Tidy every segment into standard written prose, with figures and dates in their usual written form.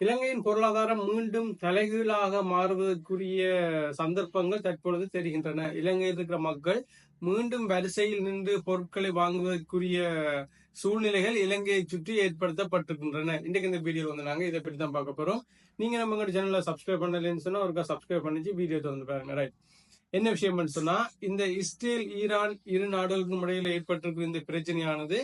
இலங்கையின் பொருளாதாரம் மீண்டும் தலைகீழாக மாறுவதற்குரிய சந்தர்ப்பங்கள் தற்பொழுது தெரிகின்றன. இலங்கையில் இருக்கிற மக்கள் மீண்டும் வரிசையில் நின்று பொருட்களை வாங்குவதற்குரிய சூழ்நிலைகள் இலங்கையை சுற்றி ஏற்படுத்தப்பட்டிருக்கின்றன. இன்றைக்கு இந்த வீடியோ வந்து நாங்க இதை பற்றி தான் பார்க்க போறோம். நீங்க நம்ம சேனலை சப்ஸ்கிரைப் பண்ணலன்னு சொன்னா ஒருக்கா சப்ஸ்கிரைப் பண்ணிச்சு வீடியோ வந்து பாருங்க. ரைட், என்ன விஷயம் சொன்னா, இந்த இஸ்ரேல் ஈரான் இரு நாடுகளுக்கும் இடையில ஏற்பட்டிருக்கிற இந்த பிரச்சனையானது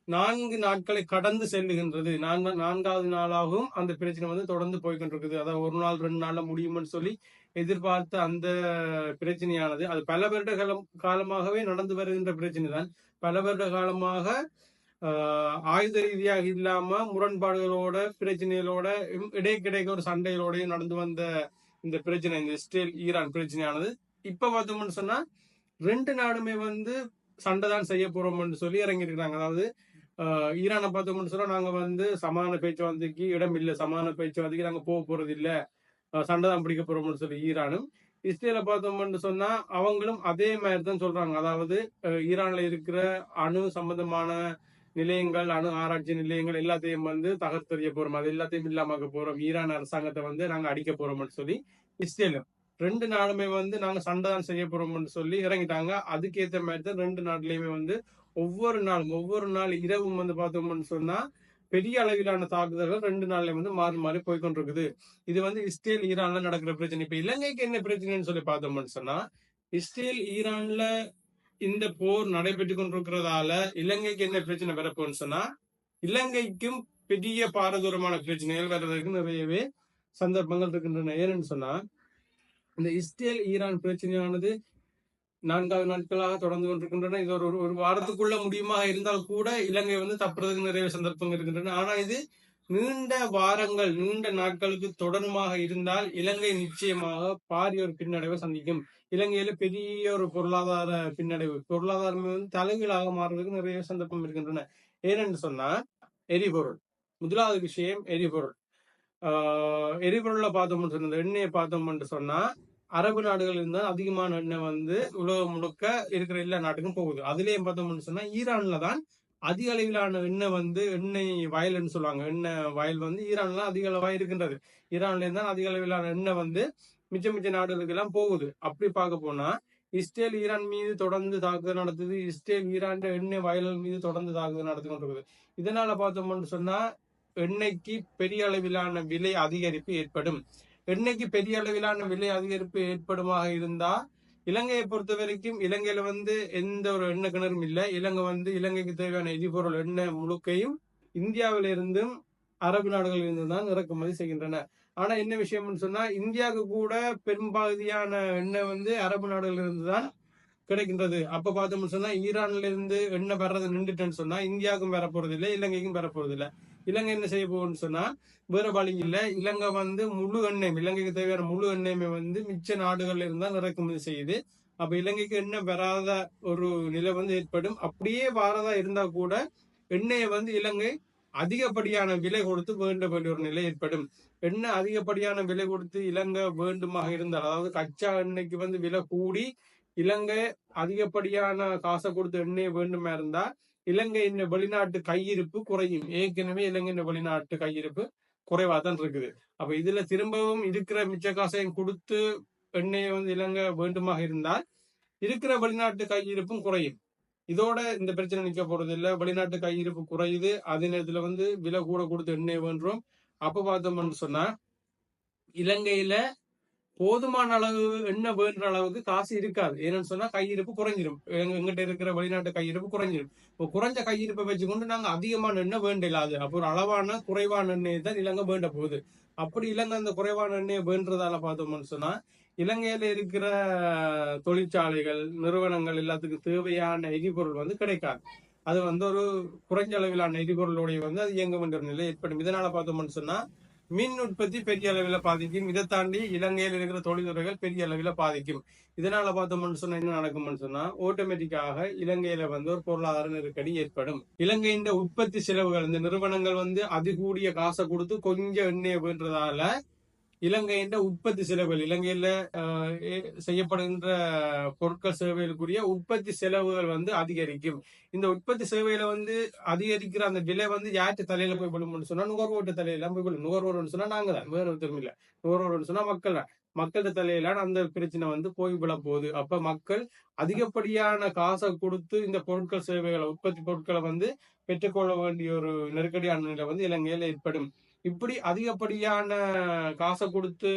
4 நாட்களை கடந்து செல்லுகின்றது. நான்காவது நாளாகவும் அந்த பிரச்சனை வந்து தொடர்ந்து போய்கொண்டிருக்குது. அதாவது ஒரு நாள் 2 நாள்ல முடியும்னு சொல்லி எதிர்பார்த்த அந்த பிரச்சனையானது அது பல வருட காலமாகவே நடந்து வருகின்ற பிரச்சனை தான். பல வருட காலமாக ஆயுத ரீதியாக இல்லாம முரண்பாடுகளோட பிரச்சனைகளோட இடைக்கிடைக்க ஒரு சண்டைகளோடையும் நடந்து வந்த இந்த பிரச்சனை, இந்த இஸ்ரேல் ஈரான் பிரச்சனையானது இப்ப பார்த்தோம்னு சொன்னா 2 நாடுமே வந்து சண்டை தான் செய்ய போறோம்னு சொல்லி இறங்கிருக்கிறாங்க. அதாவது ஈரானை பார்த்தோம்னு சொன்னா நாங்க வந்து சமான பேச்சுவார்த்தைக்கு இடம் இல்லை, சமான பேச்சுவார்த்தைக்கு நாங்க போக போறது இல்ல, சண்டை தான் பிடிக்க போறோம்னு சொல்லி ஈரானும், இஸ்ரேலை பார்த்தோம்னு சொன்னா அவங்களும் அதே மாதிரி தான் சொல்றாங்க. அதாவது ஈரான்ல இருக்கிற அணு சம்பந்தமான நிலையங்கள், அணு ஆராய்ச்சி நிலையங்கள் எல்லாத்தையும் வந்து தகர்த்தெறிய போறோம், அது எல்லாத்தையும் இல்லாமக்க போறோம், ஈரான் அரசாங்கத்தை வந்து நாங்க அடிக்க போறோம்னு சொல்லி இஸ்ரேலும் 2 நாடுமே வந்து நாங்க சண்டை தான் செய்ய போறோம்னு சொல்லி இறங்கிட்டாங்க. அதுக்கேற்ற மாதிரி தான் 2 நாட்டிலையுமே வந்து ஒவ்வொரு நாள் இரவும் வந்து பார்த்தோம்னு சொன்னா பெரிய அளவிலான தாக்குதல்கள் 2 நாள்ல வந்து மாறி மாறி போய்கொண்டிருக்குது. இது வந்து இஸ்ரேல் ஈரான்ல நடக்கிற பிரச்சனை. இப்ப இலங்கைக்கு என்ன பிரச்சனைன்னு சொல்லி பார்த்தோம்னு சொன்னா, இஸ்ரேல் ஈரான்ல இந்த போர் நடைபெற்று கொண்டிருக்கிறதால இலங்கைக்கு என்ன பிரச்சனை வரப்போன்னு சொன்னா, இலங்கைக்கும் பெரிய பாரதூரமான பிரச்சனைகள் வர்றதுக்கு நிறையவே சந்தர்ப்பங்கள் இருக்கின்றன. ஏன்னு சொன்னா, இந்த இஸ்ரேல் ஈரான் பிரச்சனையானது 4வது நாட்களாக தொடர்ந்து கொண்டிருக்கின்றன. இது ஒரு வாரத்துக்குள்ள முடியுமா இருந்தால் கூட இலங்கை வந்து தப்புறதுக்கு நிறைய சந்தர்ப்பங்கள் இருக்கின்றன. ஆனா இது நீண்ட வாரங்கள், நீண்ட நாட்களுக்கு தொடருமாக இருந்தால் இலங்கை நிச்சயமாக பாரிய ஒரு பின்னடைவை சந்திக்கும். இலங்கையில பெரிய ஒரு பொருளாதார பின்னடைவு, பொருளாதாரம் வந்து தலைகீழாக மாறுவதற்கு நிறைய சந்தர்ப்பம் இருக்கின்றன. ஏனென்று சொன்னா, எரிபொருள் முதலாவது விஷயம். எரிபொருள் எரிபொருள்ல பார்த்தோம்னு சொன்ன எண்ணெயை பார்த்தோம்னு சொன்னா, அரபு நாடுகள் இருந்தால் அதிகமான எண்ணெய் வந்து உலகம் முழுக்க இருக்கிற எல்லா நாட்டுக்கும் போகுது. அதுலயும் பார்த்தோம்னு சொன்னா ஈரான்ல தான் அதிக அளவிலான எண்ணெய் வந்து எண்ணெய் வயல்னு சொல்லுவாங்க. எண்ணெய் வயல் வந்து ஈரான்ல அதிக அளவாக இருக்கின்றது. ஈரான்ல இருந்தால் அதிக அளவிலான எண்ணெய் வந்து மிச்ச நாடுகளுக்கு எல்லாம் போகுது. அப்படி பார்க்க போனா இஸ்ரேல் ஈரான் மீது தொடர்ந்து தாக்குதல் நடத்துது. இஸ்ரேல் ஈரான் எண்ணெய் வயல்கள் மீது தொடர்ந்து தாக்குதல் நடத்தி கொண்டிருக்குது. இதனால பார்த்தோம்னு சொன்னா எண்ணெய்க்கு பெரிய அளவிலான விலை அதிகரிப்பு ஏற்படும். எண்ணெய்க்கு பெரிய அளவிலான விலை அதிகரிப்பு ஏற்படுமாக இருந்தா இலங்கையை பொறுத்த வரைக்கும் இலங்கையில வந்து எந்த ஒரு எண்ணெய் கிணறும் இல்லை. இலங்கைக்கு தேவையான எரிபொருள் எண்ணெய் முழுக்கையும் இந்தியாவில இருந்தும் அரபு நாடுகளில் இருந்து தான் இறக்குமதி செய்கின்றன. ஆனா என்ன விஷயம்னு சொன்னா, இந்தியாவுக்கு கூட பெரும்பகுதியான எண்ணெய் வந்து அரபு நாடுகளில் இருந்து தான் கிடைக்கின்றது. அப்ப பார்த்தோம்னு சொன்னா ஈரான்ல இருந்து எண்ணெய் வர்றது நின்றுட்டுன்னு சொன்னா இந்தியாவுக்கும் வர போறது இல்லை, இலங்கைக்கும் வர போறது இல்லை. இலங்கை என்ன செய்ய போகும்னு சொன்னா வேற வழி இல்லை. இலங்கை வந்து முழு எண்ணெயும், இலங்கைக்கு தேவையான முழு எண்ணெயுமே வந்து மிச்ச நாடுகள்ல இருந்தால் இறக்குமதி செய்யுது. அப்ப இலங்கைக்கு எண்ணெய் வராத ஒரு நிலை வந்து ஏற்படும். அப்படியே வாரதா இருந்தா கூட எண்ணெயை வந்து இலங்கை அதிகப்படியான விலை கொடுத்து வேண்ட வேண்டிய ஒரு நிலை ஏற்படும். எண்ணெய் அதிகப்படியான விலை கொடுத்து இலங்கை வேண்டுமாக இருந்தால், அதாவது கச்சா எண்ணெய்க்கு வந்து விலை கூடி இலங்கை அதிகப்படியான காசை கொடுத்து எண்ணெயை வேண்டுமா இருந்தா இலங்கையின் வெளிநாட்டு கையிருப்பு குறையும். ஏற்கனவே இலங்கையின் வெளிநாட்டு கையிருப்பு குறைவா தான் இருக்குது. அப்ப இதுல திரும்பவும் இருக்கிற மிச்ச காசையும் கொடுத்து எண்ணெயை வந்து இலங்கை வேண்டுமாக இருந்தால் இருக்கிற வெளிநாட்டு கையிருப்பும் குறையும். இதோட இந்த பிரச்சனை நிக்க போறது இல்லை. வெளிநாட்டு கையிருப்பு குறையுது, அதே நேரத்துல வந்து விலை கூட கொடுத்து எண்ணெய் வேண்டுறோம். அப்ப பார்த்தோம்னு சொன்னா இலங்கையில போதுமான அளவு எண்ணெய் வேண்ட அளவுக்கு காசு இருக்காது. ஏன்னு சொன்னா கையிருப்பு குறைஞ்சிரும். எங்கிட்ட இருக்கிற வெளிநாட்டு கையிருப்பு குறைஞ்சிரும். இப்போ குறைஞ்ச கையிருப்பை வச்சுக்கொண்டு நாங்க அதிகமான எண்ணெய் வேண்டில்லாது. அப்போ ஒரு அளவான குறைவான எண்ணெயை தான் இலங்கை வேண்ட போகுது. அப்படி இலங்கை அந்த குறைவான எண்ணெயை வேண்டதால பார்த்தோம்னு சொன்னா இலங்கையில இருக்கிற தொழிற்சாலைகள், நிறுவனங்கள் எல்லாத்துக்கும் தேவையான எரிபொருள் வந்து கிடைக்காது. அது வந்து ஒரு குறைஞ்ச அளவிலான எரிபொருளுடைய வந்து அது இயங்க வேண்டிய ஒரு நிலை ஏற்படும். இதனால பார்த்தோம்னு சொன்னா மின் உற்பத்தி பெரிய அளவில் பாதிக்கும். இதை தாண்டி இலங்கையில் இருக்கிற தொழில்துறைகள் பெரிய அளவில் பாதிக்கும். இதனால பார்த்தோம்னு சொன்னா என்ன நடக்கும்னு சொன்னா ஆட்டோமேட்டிக்காக இலங்கையில வந்து ஒரு பொருளாதார நெருக்கடி ஏற்படும். இலங்கையின் உற்பத்தி செலவுகள், இந்த நிறுவனங்கள் வந்து அதிகூடிய காசை கொடுத்து கொஞ்சம் எண்ணெயை வேண்டதால இலங்கையின் உற்பத்தி செலவுகள், இலங்கையில செய்யப்படுகின்ற பொருட்கள் சேவைகளுக்குரிய உற்பத்தி செலவுகள் வந்து அதிகரிக்கும். இந்த உற்பத்தி சேவையில வந்து அதிகரிக்கிற அந்த விலை வந்து யார்கிட்ட தலையில போய் விழும்னு சொன்னா நுகர்வோட்டு தலையில போய் விழும். நுகர்வோர்னு சொன்னா நாங்க தான், வேற ஒருத்தரும் இல்ல. நுகர்வோர்னு சொன்னா மக்கள் தான். மக்களோட தலையில அந்த பிரச்சனை வந்து போய் விழ போகுது. அப்ப மக்கள் அதிகப்படியான காசை கொடுத்து இந்த பொருட்கள் சேவைகளை, உற்பத்தி பொருட்களை வந்து பெற்றுக்கொள்ள வேண்டிய ஒரு நெருக்கடியான நிலை வந்து இலங்கையில ஏற்படும். இப்படி அதிகப்படியான காசை கொடுத்து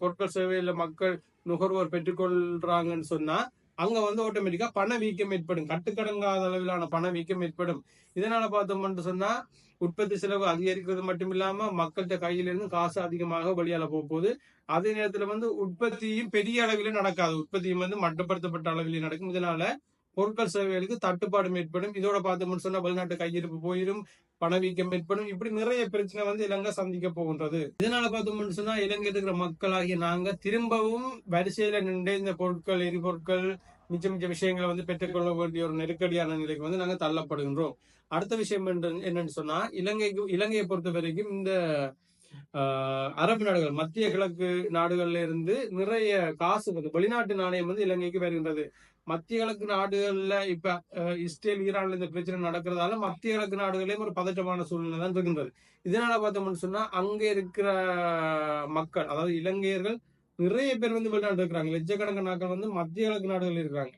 பொருட்கள் சேவையில மக்கள் நுகர்வோர் பெற்றுக்கொள்றாங்கன்னு சொன்னா அங்க வந்து ஆட்டோமேட்டிக்கா பணவீக்கம் ஏற்படும். கட்டுக்கடங்காத அளவிலான பணவீக்கம் ஏற்படும். இதனால பார்த்தோம்னு சொன்னா உற்பத்தி செலவு அதிகரிக்கிறது மட்டும் இல்லாம மக்கள்கிட்ட கையிலிருந்து காசு அதிகமாக வெளியால போகுது. அதே நேரத்துல வந்து உற்பத்தியும் பெரிய அளவில நடக்காது. உற்பத்தியும் வந்து மட்டுப்படுத்தப்பட்ட அளவிலே நடக்கும். இதனால பொருட்கள் சேவைகளுக்கு தட்டுப்பாடும் ஏற்படும். இதோட பார்த்தோம்னு சொன்னா வெளிநாட்டு கையிருப்பு போயிடும், பணவீக்கம் ஏற்படும். இப்படி நிறைய பிரச்சனை வந்து இலங்கை சந்திக்க போகின்றது. இதனால பார்த்தோம்னு சொன்னா இலங்கையில் இருக்கிற மக்களாகிய நாங்க திரும்பவும் வரிசையில நின்று இந்த பொருட்கள், எரிபொருட்கள், மிச்ச மிச்ச விஷயங்களை வந்து பெற்றுக்கொள்ள வேண்டிய ஒரு நெருக்கடியான நிலைக்கு வந்து நாங்க தள்ளப்படுகின்றோம். அடுத்த விஷயம் என்னன்னு சொன்னா இலங்கையை பொறுத்த வரைக்கும் இந்த அரபு நாடுகள், மத்திய கிழக்கு நாடுகள்ல இருந்து நிறைய காசு வந்து வெளிநாட்டு நாணயம் வந்து இலங்கைக்கு வருகின்றது. மத்திய கிழக்கு நாடுகள்ல இப்ப இஸ்ரேல் ஈரான்ல இந்த பிரச்சனை நடக்கிறதால மத்திய கிழக்கு நாடுகளையும் ஒரு பதற்றமான சூழ்நிலை தான் இருக்கின்றது. இதனால பார்த்தோம்னு சொன்னா அங்க இருக்கிற மக்கள், அதாவது இலங்கையர்கள் நிறைய பேர் வந்து வெளிநாடு இருக்கிறாங்க. லட்சக்கணக்கான நாட்கள் வந்து மத்திய கிழக்கு நாடுகள் இருக்கிறாங்க.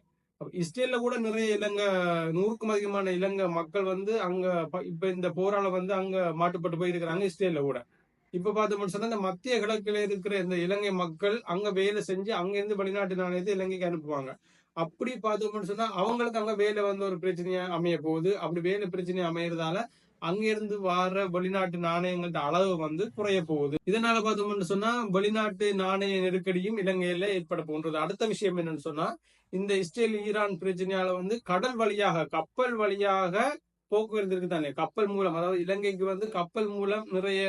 இஸ்ரேல்ல கூட நிறைய இலங்கை 100க்கும் அதிகமான இலங்கை மக்கள் வந்து அங்க இப்ப இந்த போரால வந்து அங்க மாட்டுப்பட்டு போயிருக்கிறாங்க இஸ்ரேல்ல கூட. இப்ப பார்த்தோம்னு சொன்னா இந்த மத்திய கிழக்குல இருக்கிற இந்த இலங்கை மக்கள் அங்க வேலை செஞ்சு அங்க இருந்து வெளிநாட்டு நாணயத்தை இலங்கைக்கு அனுப்புவாங்க. அப்படி பார்த்தோம்னு சொன்னா அவங்களுக்கு அங்க வேலை வந்து ஒரு பிரச்சனையா அமைய போகுது. அப்படி வேலை பிரச்சனை அமையறதால அங்க இருந்து வர வெளிநாட்டு நாணயங்களோட அளவு வந்து குறைய போகுது. இதனால பார்த்தோம்னு சொன்னா வெளிநாட்டு நாணய நெருக்கடியும் இலங்கையில ஏற்பட போன்றது. அடுத்த விஷயம் என்னன்னு சொன்னா இந்த இஸ்ரேல் ஈரான் பிரச்சனையால வந்து கடல் வழியாக, கப்பல் வழியாக போக்குவரத்து இருக்கு தானே, கப்பல் மூலம், அதாவது இலங்கைக்கு வந்து கப்பல் மூலம் நிறைய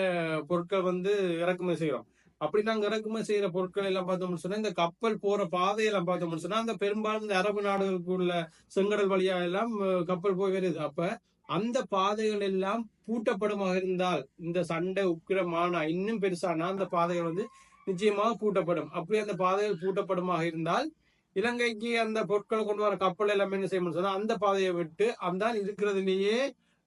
பொருட்கள் வந்து இறக்குமதி செய்யறோம். அப்படி நாங்க இறக்குமதி செய்யற பொருட்கள் எல்லாம் பார்த்தோம்னு சொன்னா இந்த கப்பல் போற பாதையெல்லாம் பார்த்தோம்னு சொன்னா அந்த பெரும்பாலும் இந்த அரபு நாடுகளுக்குள்ள செங்கடல் வழியா எல்லாம் கப்பல் போய் வருது. அப்ப அந்த பாதைகள் எல்லாம் பூட்டப்படுமாக இருந்தால் இந்த சண்டை உக்கிரமான இன்னும் பெருசானா அந்த பாதைகள் வந்து நிச்சயமாக பூட்டப்படும். அப்படி அந்த பாதைகள் பூட்டப்படுமாக இருந்தால் இலங்கைக்கு அந்த பொருட்களை கொண்டு வர கப்பல் எல்லாமே என்ன செய்யணும்னு சொன்னா அந்த பாதையை விட்டு அந்த இருக்கிறதுலயே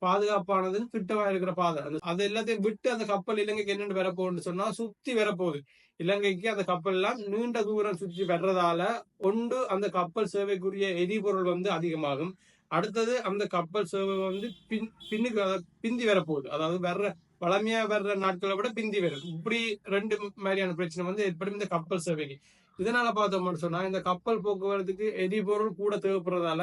பாதுகாப்பானதுன்னு கிட்டவா இருக்கிற பாதை அது எல்லாத்தையும் விட்டு அந்த கப்பல் இலங்கைக்கு என்னென்னு வரப்போகுதுன்னு சொன்னா சுத்தி வரப்போகுது. இலங்கைக்கு அந்த கப்பல் எல்லாம் நீண்ட தூரம் சுற்றி வர்றதால ஒன்று அந்த கப்பல் சேவைக்குரிய எரிபொருள் வந்து அதிகமாகும். அடுத்தது அந்த கப்பல் சேவை வந்து பின்னுக்கு பிந்தி வரப்போகுது. அதாவது வர்ற பழமையா வர்ற நாட்களை விட பிந்தி வரும். இப்படி ரெண்டு மாதிரியான பிரச்சனை வந்து ஏற்படும் இந்த கப்பல் சேவைக்கு. இதனால பார்த்தோம்னு சொன்னா இந்த கப்பல் போக்குவரத்துக்கு எரிபொருள் கூட தேவைப்படுறதால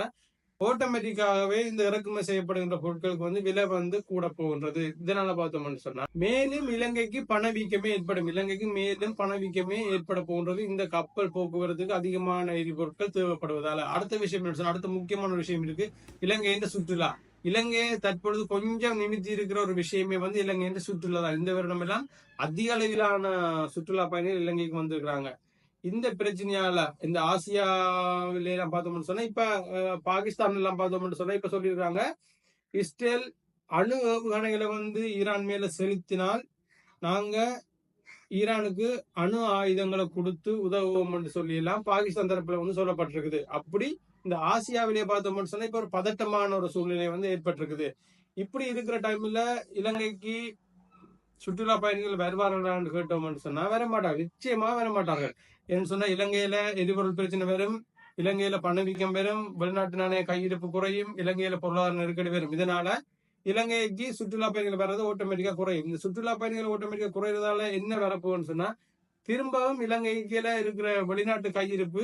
ஆட்டோமேட்டிக்காகவே இந்த இறக்குமதி செய்யப்படுகின்ற பொருட்களுக்கு வந்து விலை வந்து கூட போகின்றது. இதனால பார்த்தோம்னு சொன்னா மேலும் இலங்கைக்கு பணவீக்கமே ஏற்படும். இலங்கைக்கு மேலும் பணவீக்கமே ஏற்பட போகின்றது இந்த கப்பல் போக்குவரத்துக்கு அதிகமான எரிபொருட்கள் தேவைப்படுவதால. அடுத்த விஷயம் என்ன சொன்னா, அடுத்த முக்கியமான ஒரு விஷயம் இருக்கு, இலங்கையின் சுற்றுலா. இலங்கையை தற்பொழுது கொஞ்சம் நிமித்தி இருக்கிற ஒரு விஷயமே வந்து இலங்கையின் சுற்றுலா தான். இந்த வருடம் எல்லாம் அதிக அளவிலான சுற்றுலா பயணிகள் இலங்கைக்கு வந்திருக்கிறாங்க. இந்த பிரச்சனையால இந்த ஆசியாவில எல்லாம் பார்த்தோம்னு சொன்னா இப்ப பாகிஸ்தான் எல்லாம் பார்த்தோம்னு சொன்னா இப்ப சொல்லியிருக்காங்க இஸ்ரேல் அணு ஏவுகணைகளை வந்து ஈரான் மேல செலுத்தினால் நாங்க ஈரானுக்கு அணு ஆயுதங்களை கொடுத்து உதவுவோம் என்று சொல்லி எல்லாம் பாகிஸ்தான் தரப்புல வந்து சொல்லப்பட்டிருக்குது. அப்படி இந்த ஆசியாவிலேயே பார்த்தோம்னு சொன்னா இப்ப ஒரு பதட்டமான ஒரு சூழ்நிலை வந்து ஏற்பட்டிருக்குது. இப்படி இருக்கிற டைம்ல இலங்கைக்கு சுற்றுலா பயணிகள் வருவார்கள் கேட்டோம்னு சொன்னா வர மாட்டாங்க, நிச்சயமா வர மாட்டார்கள். என்று சொன்னா இலங்கையில எரிபொருள் பிரச்சனை வரும், இலங்கையில பணவீக்கம் வரும், வெளிநாட்டு நாணய கையிருப்பு குறையும், இலங்கையில பொருளாதார நெருக்கடி வரும். இதனால இலங்கைக்கு சுற்றுலா பயணிகள் வர்றது ஆட்டோமேட்டிக்கா குறையும். இந்த சுற்றுலா பயணிகள் ஆட்டோமேட்டிக்கா குறைறதால என்ன வரப்போகுன்னு சொன்னா திரும்பவும் இலங்கைக்கு இருக்கிற வெளிநாட்டு கையிருப்பு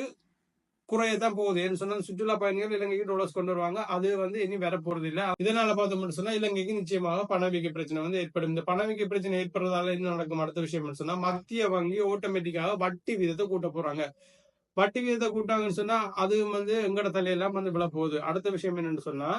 குறையத்தான் போகுது. ஏன்னு சொன்னா சுற்றுலா பயணிகள் இலங்கைக்கு டாலர்ஸ் கொண்டு வருவாங்க, அது வந்து இனி வரப்போறது இல்லை. இதனால பார்த்தோம்னு சொன்னா இலங்கைக்கு நிச்சயமாக பணவீக்க பிரச்சனை வந்து ஏற்படும். இந்த பணவீக்க பிரச்சனை ஏற்படுறதால என்ன நடக்கும் அடுத்த விஷயம் சொன்னா மத்திய வங்கி ஆட்டோமேட்டிக்காக வட்டி வீதத்தை கூட்ட போறாங்க. வட்டி வீதத்தை கூட்டாங்கன்னு சொன்னா அது வந்து எங்கட தலையெல்லாம் வந்து விழ போகுது. அடுத்த விஷயம் என்னன்னு சொன்னா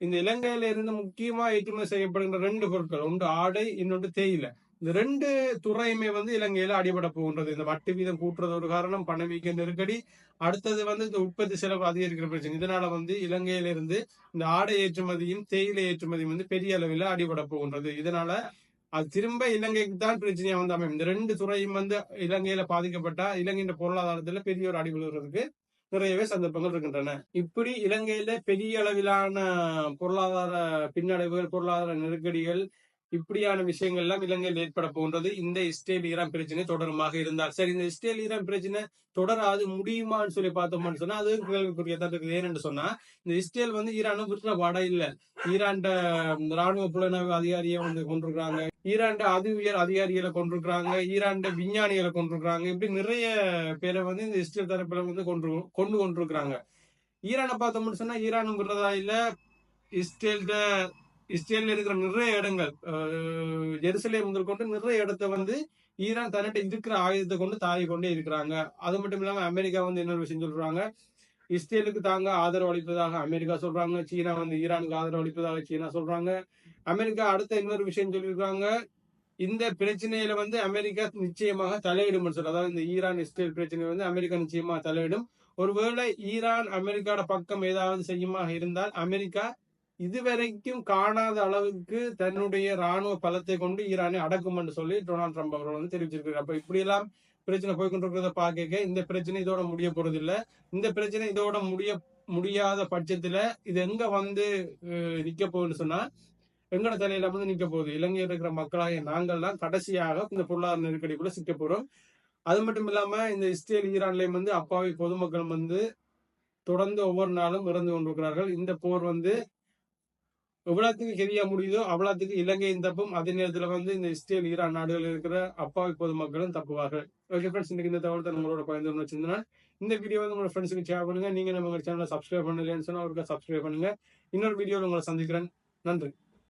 இந்த இலங்கையில இருந்து முக்கியமா ஏற்றுமதி செய்யப்படுகின்ற 2 பொருட்கள், ஒன்று ஆடை, இன்னொன்று தேயிலை. இந்த 2 துறையுமே வந்து இலங்கையில அடிபட போகின்றது. இந்த வட்டி வீதம் கூட்டுறது ஒரு காரணம், பணவீக்க நெருக்கடி, அடுத்தது வந்து இந்த உற்பத்தி செலவு அதிகரிக்கிற பிரச்சனை. இதனால வந்து இலங்கையில இருந்து இந்த ஆடை ஏற்றுமதியும் தேயிலை ஏற்றுமதியும் வந்து பெரிய அளவில் அடிபட போகின்றது. இதனால அது திரும்ப இலங்கைக்கு தான் பிரச்சனையா வந்து அமையும். இந்த ரெண்டு துறையும் வந்து இலங்கையில பாதிக்கப்பட்டா இலங்கையின் பொருளாதாரத்துல பெரிய ஒரு அடி விழுகிறதுக்கு நிறையவே சந்தர்ப்பங்கள் இருக்கின்றன. இப்படி இலங்கையில பெரிய அளவிலான பொருளாதார பின்னடைவுகள், பொருளாதார நெருக்கடிகள், இப்படியான விஷயங்கள் எல்லாம் இலங்கையில் ஏற்பட போன்றது இந்த இஸ்ரேல் ஈரான் பிரச்சனை தொடருமாக இருந்தால். சரி, இந்த இஸ்ரேல் ஈரான் பிரச்சனை தொடராது முடியுமான்னு சொல்லி பார்த்தோம்னு சொன்னா அது கேள்விக்குரியதான் இருக்குது. ஏன்னு சொன்னா இந்த இஸ்ரேல் வந்து ஈரானும் விட்டுற பாட இல்ல. ஈரான்ட ராணுவ புலனாய்வு அதிகாரியை வந்து கொண்டிருக்கிறாங்க, ஈரான்ட அதி உயர் அதிகாரிகளை கொண்டிருக்கிறாங்க, ஈரான்ட விஞ்ஞானிகளை கொண்டிருக்கிறாங்க. இப்படி நிறைய பேரை வந்து இந்த இஸ்ரேல் தரப்புல வந்து கொண்டு கொண்டிருக்கிறாங்க. ஈரானை பார்த்தோம்னு சொன்னா ஈரானும் விடுறதா இல்ல. இஸ்ரேல்ல இருக்கிற நிறைய இடங்கள், ஜெருசலேம் முதல் கொண்டு நிறைய இடத்த வந்து ஈரான் தன்னிட்ட இருக்கிற ஆயுதத்தை கொண்டு தாவி கொண்டே இருக்கிறாங்க. அது மட்டும் இல்லாம அமெரிக்கா வந்து இன்னொரு விஷயம் சொல்றாங்க, இஸ்ரேலுக்கு தாங்க ஆதரவு அளிப்பதாக அமெரிக்கா சொல்றாங்க, சீனா வந்து ஈரானுக்கு ஆதரவு அளிப்பதாக சீனா சொல்றாங்க. அமெரிக்கா அடுத்த இன்னொரு விஷயம் சொல்லியிருக்காங்க, இந்த பிரச்சனையில வந்து அமெரிக்கா நிச்சயமாக தலையிடும் சொல்லி, அதாவது இந்த ஈரான் இஸ்ரேல் பிரச்சனை வந்து அமெரிக்கா நிச்சயமாக தலையிடும். ஒருவேளை ஈரான் அமெரிக்காவோட பக்கம் ஏதாவது செய்யுமாக இருந்தால் அமெரிக்கா இதுவரைக்கும் காணாத அளவுக்கு தன்னுடைய ராணுவ பலத்தை கொண்டு ஈரானை அடக்கும் என்று சொல்லி டொனால்ட் ட்ரம்ப் அவர்கள் வந்து தெரிவிச்சிருக்காரு. அப்ப இப்படி எல்லாம் பிரச்சனை போய்கொண்டிருக்கிறத பார்க்க இந்த பிரச்சனை இதோட முடிய போறது இல்ல. இந்த பிரச்சனை இதோட முடியாத பட்சத்துல இது எங்க வந்து நிக்க போகுதுன்னு சொன்னா எங்கட தலையில வந்து நிக்க போகுது. இலங்கையில் இருக்கிற மக்களாகிய நாங்கள் தான் கடைசியாக இந்த பொருளாதார நெருக்கடிக்குள்ள சிக்க போறோம். அது மட்டும் இல்லாம இந்த இஸ்ரேல் ஈரான்லயும் வந்து அப்பாவி பொதுமக்கள் வந்து தொடர்ந்து ஒவ்வொரு நாளும் இறந்து கொண்டிருக்கிறார்கள். இந்த போர் வந்து எவ்வளவுக்கு ஹெவியா முடியுதோ அவ்வளவுக்கு இலங்கையின் தப்பும், அதே நேரத்துல வந்து இந்த இஸ்ரேல் ஈரான் நாடுகளில் இருக்கிற அப்பாவி பொதுமக்களும் தப்புவார்கள். ஓகே ஃப்ரெண்ட்ஸ், இன்னைக்கு இந்த தகவல் தான் உங்களோட பகிர்ந்து வச்சிருந்தேன். இந்த வீடியோ வந்து உங்களோட ஃப்ரெண்ட்ஸுக்கு ஷேர் பண்ணுங்க. நீங்க நம்ம சேனலை சப்ஸ்கிரைப் பண்ணலன்னு சொன்னா அவருக்கு சப்ஸ்கிரைப் பண்ணுங்க. இன்னொரு வீடியோவில் உங்களை சந்திக்கிறேன். நன்றி.